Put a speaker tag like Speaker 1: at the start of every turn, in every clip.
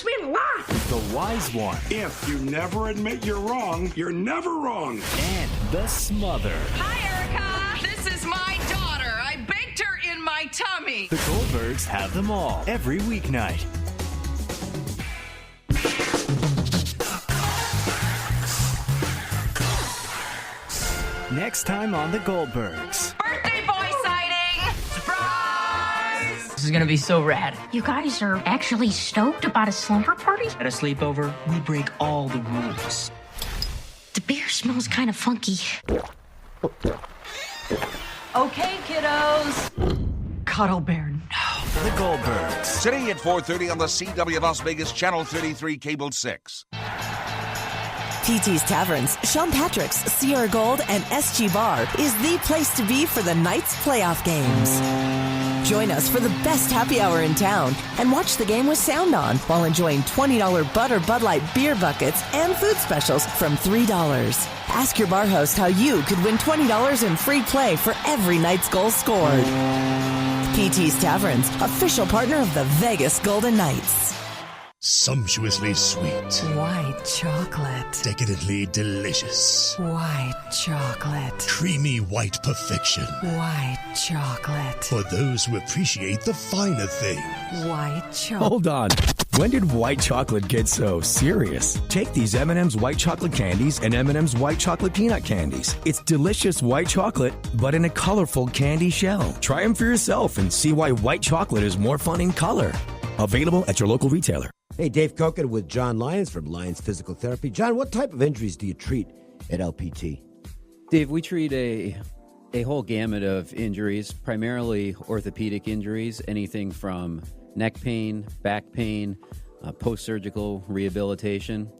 Speaker 1: helps me a lot.
Speaker 2: The wise one.
Speaker 3: If you never admit you're wrong, you're never wrong.
Speaker 2: And the smother.
Speaker 4: Hi, Erica. This is my daughter. I baked her in my tummy.
Speaker 2: The Goldbergs have them all every weeknight. Next time on The Goldbergs.
Speaker 4: Birthday boy sighting! Surprise!
Speaker 5: This is gonna be so rad.
Speaker 1: You guys are actually stoked about a slumber party?
Speaker 5: At a sleepover, we break all the rules.
Speaker 1: The beer smells kind of funky.
Speaker 4: Okay, kiddos. Cuddle bear, no.
Speaker 2: The Goldbergs.
Speaker 6: Today at 4:30 on the CW Las Vegas Channel 33 Cable 6.
Speaker 7: PT's Taverns, Sean Patrick's, Sierra Gold, and SG Bar is the place to be for the night's playoff games. Join us for the best happy hour in town and watch the game with sound on while enjoying $20 Bud or Bud Light beer buckets and food specials from $3. Ask your bar host how you could win $20 in free play for every night's goal scored. PT's Taverns, official partner of the Vegas Golden Knights.
Speaker 8: Sumptuously sweet.
Speaker 7: White chocolate.
Speaker 8: Decadently delicious.
Speaker 7: White chocolate.
Speaker 8: Creamy white perfection.
Speaker 7: White chocolate.
Speaker 8: For those who appreciate the finer things.
Speaker 7: White chocolate.
Speaker 9: Hold on. When did white chocolate get so serious? Take these M&M's white chocolate candies and M&M's white chocolate peanut candies. It's delicious white chocolate, but in a colorful candy shell. Try them for yourself and see why white chocolate is more fun in color. Available at your local retailer.
Speaker 10: Hey, Dave Cokin with John Lyons from Lyons Physical Therapy. John, what type of injuries do you treat at LPT?
Speaker 11: Dave, we treat a whole gamut of injuries, primarily orthopedic injuries, anything from neck pain, back pain, post-surgical rehabilitation.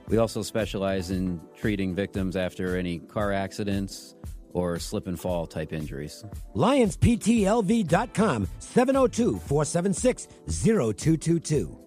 Speaker 11: We also specialize in treating victims after any car accidents or slip and fall type injuries.
Speaker 10: LionsPTLV.com, 702-476-0222.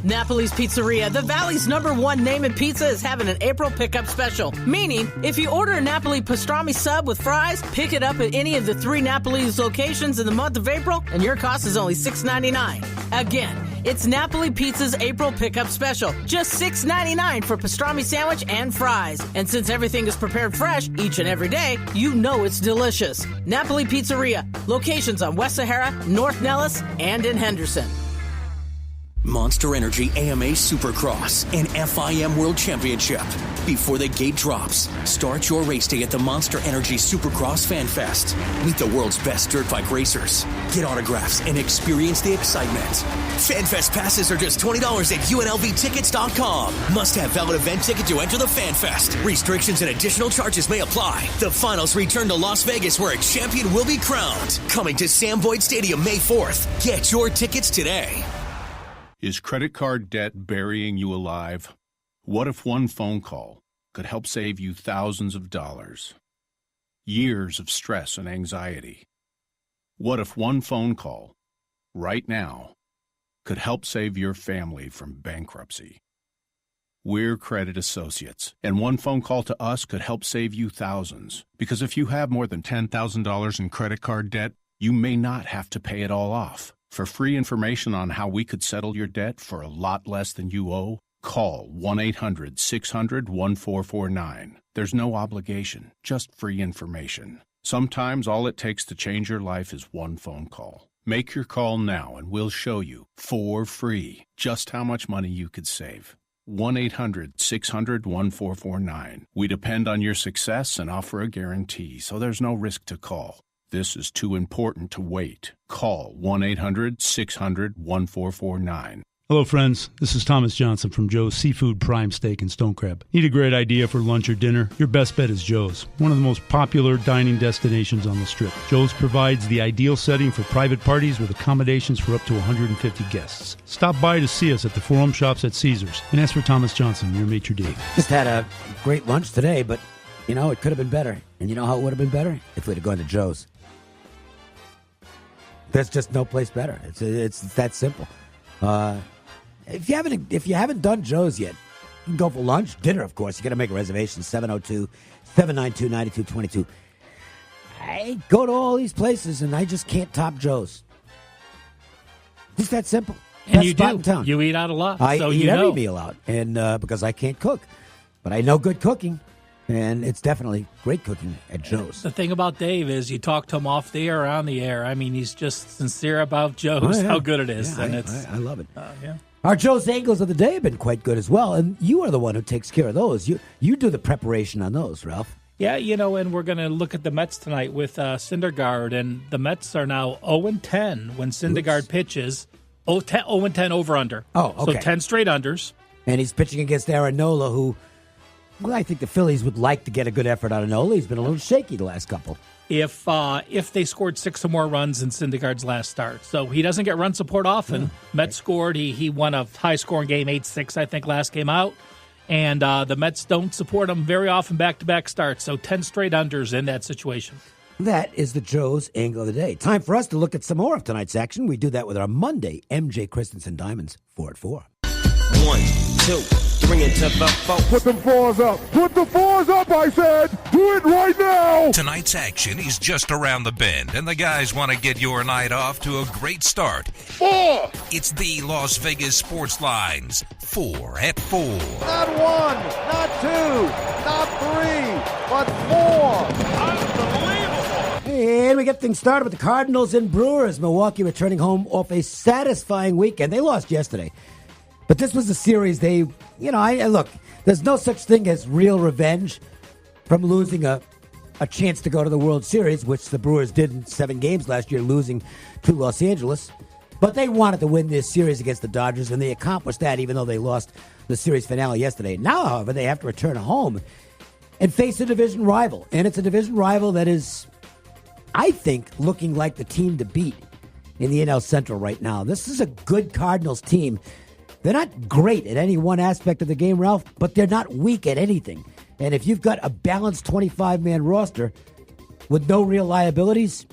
Speaker 12: Napoli's Pizzeria, the Valley's #1 name in pizza, is having an April pickup special. Meaning, if you order a Napoli pastrami sub with fries, pick it up at any of the 3 Napoli's locations in the month of April, and your cost is only $6.99. Again, it's Napoli Pizza's April pickup special. Just $6.99 for pastrami sandwich and fries. And since everything is prepared fresh each and every day, you know it's delicious. Napoli Pizzeria, locations on West Sahara, North Nellis, and in Henderson.
Speaker 13: Monster Energy AMA Supercross and FIM World Championship. Before the gate drops, start your race day at the Monster Energy Supercross Fan Fest. Meet the world's best dirt bike racers. Get autographs and experience the excitement. Fan Fest passes are just $20 at UNLVtickets.com. Must have valid event ticket to enter the Fan Fest. Restrictions and additional charges may apply. The finals return to Las Vegas, where a champion will be crowned. Coming to Sam Boyd Stadium May 4th. Get your tickets today.
Speaker 14: Is credit card debt burying you alive? What if one phone call could help save you thousands of dollars? Years of stress and anxiety. What if one phone call, right now, could help save your family from bankruptcy? We're Credit Associates, and one phone call to us could help save you thousands. Because if you have more than $10,000 in credit card debt, you may not have to pay it all off. For free information on how we could settle your debt for a lot less than you owe, call 1-800-600-1449. There's no obligation, just free information. Sometimes all it takes to change your life is one phone call. Make your call now and we'll show you, for free, just how much money you could save. 1-800-600-1449. We depend on your success and offer a guarantee, so there's no risk to call. This is too important to wait. Call 1-800-600-1449.
Speaker 15: Hello, friends. This is Thomas Johnson from Joe's Seafood Prime Steak and Stone Crab. Need a great idea for lunch or dinner? Your best bet is Joe's, one of the most popular dining destinations on the Strip. Joe's provides the ideal setting for private parties with accommodations for up to 150 guests. Stop by to see us at the Forum Shops at Caesars and ask for Thomas Johnson, your maitre d'.
Speaker 10: Just had a great lunch today, but, you know, it could have been better. And you know how it would have been better? If we'd have gone to Joe's. There's just no place better. It's that simple. If you haven't done Joe's yet, you can go for lunch, dinner, of course. You got to make a reservation. 702-792-9222. I go to all these places and I just can't top Joe's. Just that simple.
Speaker 16: And
Speaker 10: Best
Speaker 16: you
Speaker 10: spot
Speaker 16: do.
Speaker 10: in town.
Speaker 16: You eat out a lot.
Speaker 10: I
Speaker 16: so
Speaker 10: eat
Speaker 16: you
Speaker 10: every
Speaker 16: know.
Speaker 10: meal out, and because I can't cook. But I know good cooking, and it's definitely great cooking at Joe's.
Speaker 16: The thing about Dave is you talk to him off the air or on the air. I mean, he's just sincere about Joe's, how good it is.
Speaker 10: Yeah,
Speaker 16: and
Speaker 10: I love it.
Speaker 16: Yeah.
Speaker 10: Our Joe's angles of the day have been quite good as well, and you are the one who takes care of those. You do the preparation on those, Ralph.
Speaker 16: Yeah, and we're going to look at the Mets tonight with Syndergaard, and the Mets are now 0-10 when Syndergaard pitches. 0-10 over-under.
Speaker 10: Oh, okay.
Speaker 16: So 10 straight unders.
Speaker 10: And he's pitching against Aaron Nola, who, well, I think the Phillies would like to get a good effort out of Nola. He's been a little shaky the last couple.
Speaker 16: If they scored 6 or more runs in Syndergaard's last start. So he doesn't get run support often. Mets scored. He won a high-scoring game, 8-6, I think, last game out. And the Mets don't support him very often back-to-back starts. So 10 straight unders in that situation.
Speaker 10: That is the Joe's angle of the day. Time for us to look at some more of tonight's action. We do that with our Monday MJ Christensen Diamonds 4 at 4.
Speaker 17: 1, 2, 3 into the 4.
Speaker 18: Put them fours up. Put the fours up, I said. Do it right now.
Speaker 19: Tonight's action is just around the bend, and the guys want to get your night off to a great start.
Speaker 18: 4.
Speaker 19: It's the Las Vegas Sportsline's 4 at 4.
Speaker 18: Not 1, not 2, not 3, but 4. Unbelievable.
Speaker 10: And we get things started with the Cardinals and Brewers. Milwaukee returning home off a satisfying weekend. They lost yesterday. But this was a series look, there's no such thing as real revenge from losing a chance to go to the World Series, which the Brewers did in 7 games last year, losing to Los Angeles. But they wanted to win this series against the Dodgers, and they accomplished that even though they lost the series finale yesterday. Now, however, they have to return home and face a division rival. And it's a division rival that is, I think, looking like the team to beat in the NL Central right now. This is a good Cardinals team. They're not great at any one aspect of the game, Ralph, but they're not weak at anything. And if you've got a balanced 25-man roster with no real liabilities,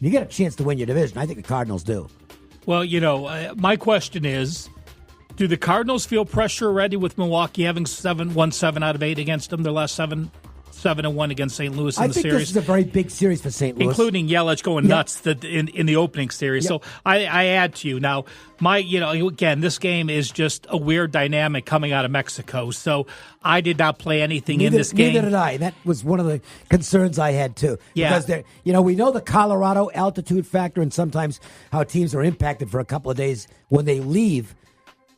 Speaker 10: you get a chance to win your division. I think the Cardinals do.
Speaker 16: Well, my question is, do the Cardinals feel pressure already with Milwaukee having won 7 out of 8 against them, their last 7-1 against St. Louis in the series?
Speaker 10: I think this is a very big series for St. Louis.
Speaker 16: Including Yelich going nuts in the opening series.
Speaker 10: Yep.
Speaker 16: So I add to you. Now, again, this game is just a weird dynamic coming out of Mexico. So I did not play anything in this game.
Speaker 10: Neither did I. That was one of the concerns I had, too.
Speaker 16: Yeah.
Speaker 10: Because, we know the Colorado altitude factor and sometimes how teams are impacted for a couple of days when they leave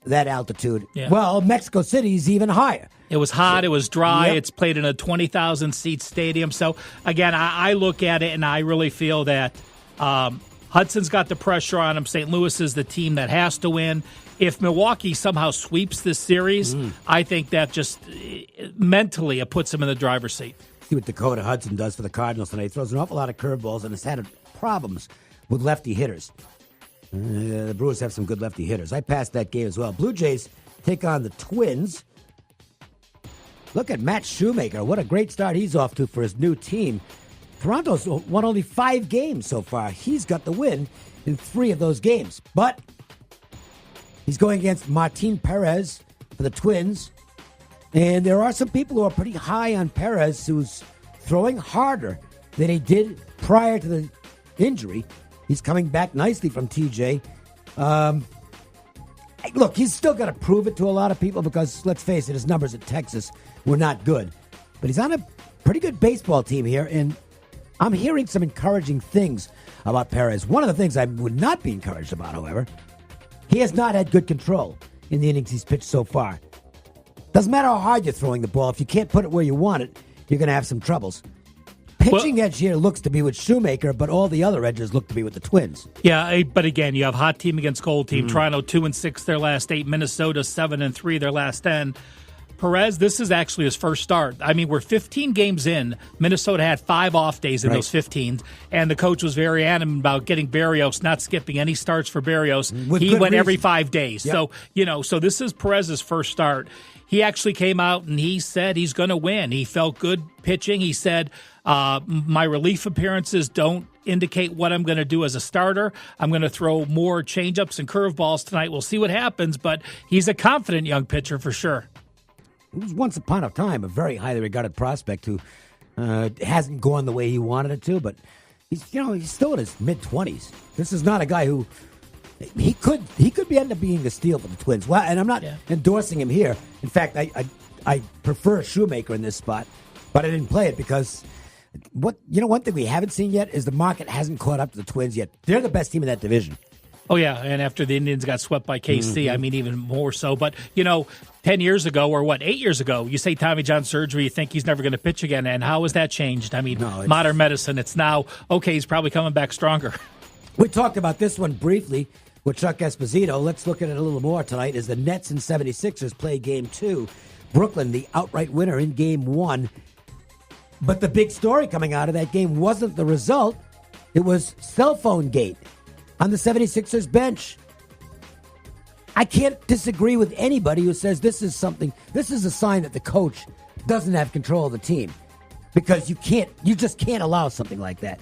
Speaker 10: that altitude.
Speaker 16: Yeah.
Speaker 10: Well, Mexico City is even higher.
Speaker 16: It was hot. It was dry.
Speaker 10: Yep.
Speaker 16: It's played in a 20,000-seat stadium. So, again, I look at it, and I really feel that Hudson's got the pressure on him. St. Louis is the team that has to win. If Milwaukee somehow sweeps this series, I think that just mentally it puts him in the driver's seat.
Speaker 10: See what Dakota Hudson does for the Cardinals tonight. He throws an awful lot of curveballs and has had problems with lefty hitters. The Brewers have some good lefty hitters. I passed that game as well. Blue Jays take on the Twins. Look at Matt Shoemaker. What a great start he's off to for his new team. Toronto's won only 5 games so far. He's got the win in 3 of those games. But he's going against Martin Perez for the Twins. And there are some people who are pretty high on Perez, who's throwing harder than he did prior to the injury. He's coming back nicely from TJ. Look, he's still got to prove it to a lot of people because, let's face it, his numbers at Texas were not good. But he's on a pretty good baseball team here, and I'm hearing some encouraging things about Perez. One of the things I would not be encouraged about, however, he has not had good control in the innings he's pitched so far. Doesn't matter how hard you're throwing the ball. If you can't put it where you want it, you're going to have some troubles. Pitching edge here looks to be with Shoemaker, but all the other edges look to be with the Twins.
Speaker 16: Yeah, but again, you have hot team against cold team. Toronto 2-6 their last 8. Minnesota 7-3 their last 10. Perez, this is actually his first start. I mean, we're 15 games in. Minnesota had 5 off days in those 15, and the coach was very adamant about getting Berrios, not skipping any starts for Berrios. He went every 5 days. Yep. So this is Perez's first start. He actually came out and he said he's going to win. He felt good pitching. He said, my relief appearances don't indicate what I'm going to do as a starter. I'm going to throw more changeups and curveballs tonight. We'll see what happens, but he's a confident young pitcher for sure.
Speaker 10: He was once upon a time a very highly regarded prospect who hasn't gone the way he wanted it to, but he's still in his mid-20s. This is not a guy who he could end up being a steal for the Twins. Well, and I'm not endorsing him here. In fact, I prefer Shoemaker in this spot, but I didn't play it because one thing we haven't seen yet is the market hasn't caught up to the Twins yet. They're the best team in that division.
Speaker 16: Oh, yeah, and after the Indians got swept by KC, I mean, even more so. But, 10 years ago or 8 years ago, you say Tommy John surgery, you think he's never going to pitch again, and how has that changed? I mean, modern medicine, it's now, okay, he's probably coming back stronger.
Speaker 10: We talked about this one briefly with Chuck Esposito. Let's look at it a little more tonight as the Nets and 76ers play Game 2. Brooklyn, the outright winner in Game 1. But the big story coming out of that game wasn't the result. It was cell phone gate on the 76ers bench. I can't disagree with anybody who says this is a sign that the coach doesn't have control of the team, because you just can't allow something like that.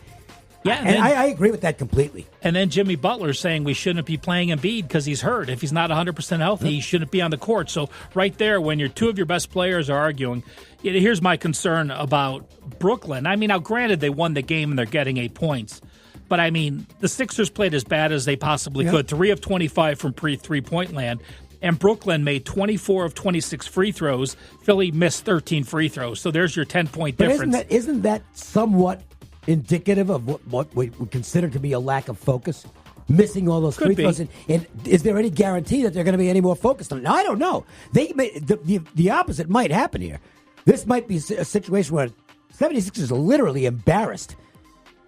Speaker 16: Yeah,
Speaker 10: and I agree with that completely.
Speaker 16: And then Jimmy Butler saying we shouldn't be playing Embiid because he's hurt. If he's not 100% healthy, he shouldn't be on the court. So right there, when two of your best players are arguing, here's my concern about Brooklyn. I mean, now granted, they won the game and they're getting 8 points. But, I mean, the Sixers played as bad as they possibly could. 3 of 25 from three-point land. And Brooklyn made 24 of 26 free throws. Philly missed 13 free throws. So there's your 10-point difference.
Speaker 10: Isn't that somewhat indicative of what we would consider to be a lack of focus? Missing all those free throws. And is there any guarantee that they're going to be any more focused on it? Now, I don't know. The opposite might happen here. This might be a situation where 76ers are literally embarrassed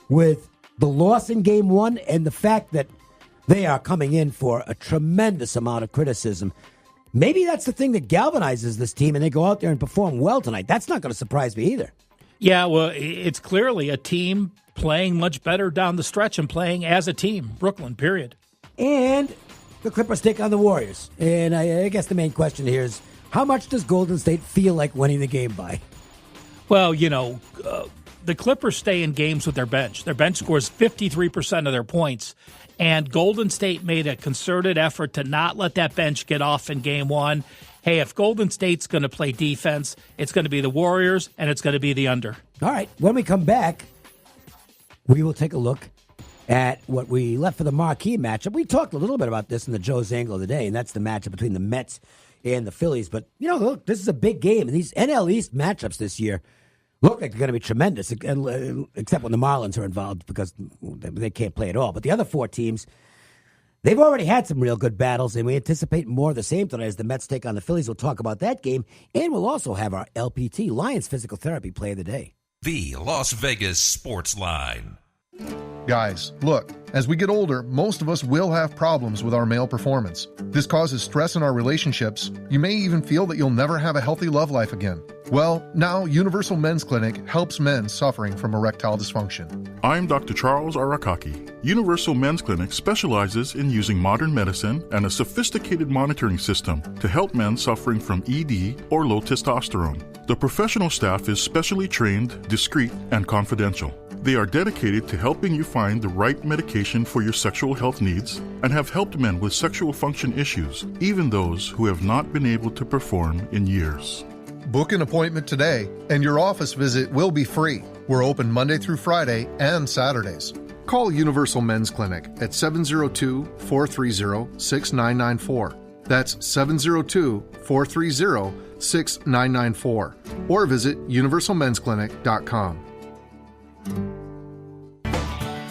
Speaker 10: with the loss in Game 1 and the fact that they are coming in for a tremendous amount of criticism. Maybe that's the thing that galvanizes this team and they go out there and perform well tonight. That's not going to surprise me either. Yeah, well, it's clearly a team playing much better down the stretch and playing as a team. Brooklyn, period. And the Clippers take on the Warriors. And I guess the main question here is, how much does Golden State feel like winning the game by? Well, the Clippers stay in games with their bench. Their bench scores 53% of their points. And Golden State made a concerted effort to not let that bench get off in Game 1. Hey, if Golden State's going to play defense, it's going to be the Warriors, and it's going to be the under. All right. When we come back, we will take a look at what we left for the Marquee matchup. We talked a little bit about this in the Joe's Angle of the Day, and that's the matchup between the Mets and the Phillies. But, look, this is a big game. And these NL East matchups this year look like they're going to be tremendous, except when the Marlins are involved because they can't play at all. But the other four teams, they've already had some real good battles, and we anticipate more of the same tonight as the Mets take on the Phillies. We'll talk about that game, and we'll also have our LPT, Lions Physical Therapy, play of the day.
Speaker 19: The Las Vegas Sportsline.
Speaker 20: Guys, look, as we get older, most of us will have problems with our male performance. This causes stress in our relationships. You may even feel that you'll never have a healthy love life again. Well, now Universal Men's Clinic helps men suffering from erectile dysfunction.
Speaker 21: I'm Dr. Charles Arakaki. Universal Men's Clinic specializes in using modern medicine and a sophisticated monitoring system to help men suffering from ED or low testosterone. The professional staff is specially trained, discreet, and confidential. They are dedicated to helping you find the right medication for your sexual health needs and have helped men with sexual function issues, even those who have not been able to perform in years.
Speaker 20: Book an appointment today, and your office visit will be free. We're open Monday through Friday and Saturdays. Call Universal Men's Clinic at 702-430-6994. That's 702-430-6994. Or visit universalmensclinic.com.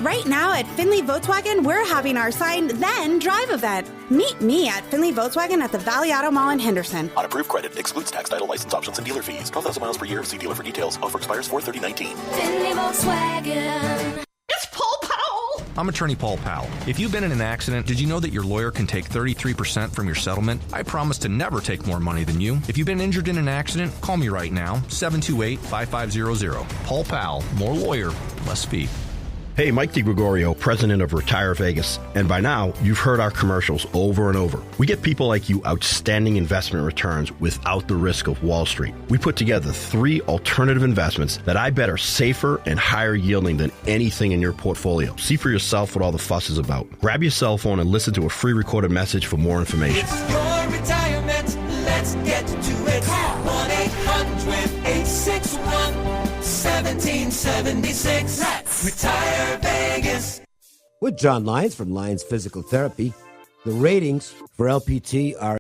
Speaker 22: Right now at Findlay Volkswagen, we're having our Sign Then Drive event. Meet me at Findlay Volkswagen at the Valley Auto Mall in Henderson.
Speaker 23: On approved credit, excludes tax, title, license options, and dealer fees. 12,000 miles per year. See dealer for details. Offer expires 4/30/19.
Speaker 24: Findlay Volkswagen. It's Paul Powell.
Speaker 25: I'm attorney Paul Powell. If you've been in an accident, did you know that your lawyer can take 33% from your settlement? I promise to never take more money than you. If you've been injured in an accident, call me right now, 728-5500. Paul Powell, more lawyer, less fee.
Speaker 26: Hey, Mike DiGregorio, president of Retire Vegas. And by now, you've heard our commercials over and over. We get people like you outstanding investment returns without the risk of Wall Street. We put together 3 alternative investments that I bet are safer and higher yielding than anything in your portfolio. See for yourself what all the fuss is about. Grab your cell phone and listen to a free recorded message for more information.
Speaker 24: It's your retirement. Let's get to it. 1-800-861-1776. Let's Retire Vegas.
Speaker 10: with John Lyons from Lyons Physical Therapy. The ratings for LPT are